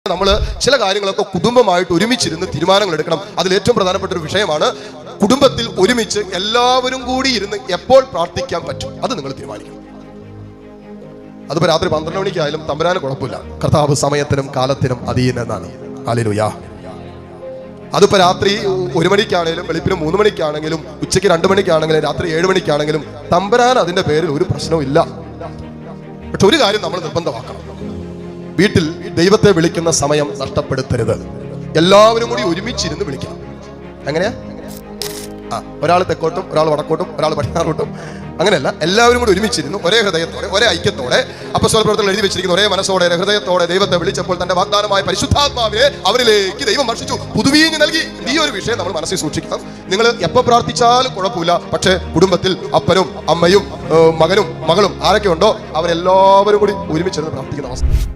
നമ്മൾ ചില കാര്യങ്ങളൊക്കെ കുടുംബമായിട്ട് ഒരുമിച്ചിരുന്ന് തീരുമാനങ്ങൾ എടുക്കണം. അതിൽ ഏറ്റവും പ്രധാനപ്പെട്ട ഒരു വിഷയമാണ് കുടുംബത്തിൽ ഒരുമിച്ച് എല്ലാവരും കൂടി ഇരുന്ന് എപ്പോൾ പ്രാർത്ഥിക്കാൻ പറ്റും, അത് നിങ്ങൾ തീരുമാനിക്കണം. അതിപ്പോ രാത്രി 12 മണിക്കായാലും തമ്പുരാന് കുഴപ്പമില്ല. കർത്താവ് സമയത്തിനും കാലത്തിനും അധീനനാണ്. ഹല്ലേലൂയ. അതിപ്പോ രാത്രി 1 മണിക്കാണെങ്കിലും വെളുപ്പിന് 3 മണിക്കാണെങ്കിലും ഉച്ചയ്ക്ക് 2 മണിക്കാണെങ്കിലും രാത്രി 7 മണിക്കാണെങ്കിലും തമ്പുരാൻ അതിന്റെ പേരിൽ ഒരു പ്രശ്നവും ഇല്ല. പക്ഷെ ഒരു കാര്യം നമ്മൾ നിർബന്ധമാക്കണം, വീട്ടിൽ ദൈവത്തെ വിളിക്കുന്ന സമയം നഷ്ടപ്പെടുത്തരുത്. എല്ലാവരും കൂടി ഒരുമിച്ചിരുന്ന് വിളിക്കണം. എങ്ങനെയാ? ഒരാൾ തെക്കോട്ടും ഒരാൾ വടക്കോട്ടും ഒരാൾ പടിഞ്ഞാറോട്ടും അങ്ങനെയല്ല, എല്ലാവരും കൂടി ഒരുമിച്ചിരുന്നു ഒരേ ഹൃദയത്തോടെ ഒരേ ഐക്യത്തോടെ അപ്പോസ്തല പ്രവർത്തനത്തിൽ എഴുതി വെച്ചിരിക്കുന്ന ഒരേ മനസ്സോടെ ഹൃദയത്തോടെ ദൈവത്തെ വിളിച്ചപ്പോൾ തന്റെ വാഗ്ദാനമായ പരിശുദ്ധാത്മാവിനെ അവരിലേക്ക് ദൈവം വർഷിച്ചു, പുതുവീഞ്ഞ് നൽകി. ഈ ഒരു വിഷയം നമ്മൾ മനസ്സിൽ സൂക്ഷിക്കണം. നിങ്ങൾ എപ്പോൾ പ്രാർത്ഥിച്ചാലും കുഴപ്പമില്ല, പക്ഷേ കുടുംബത്തിൽ അപ്പനും അമ്മയും മകനും മകളും ആരൊക്കെ ഉണ്ടോ അവരെല്ലാവരും കൂടി ഒരുമിച്ചിരുന്ന് പ്രാർത്ഥിക്കുന്ന അവസ്ഥ.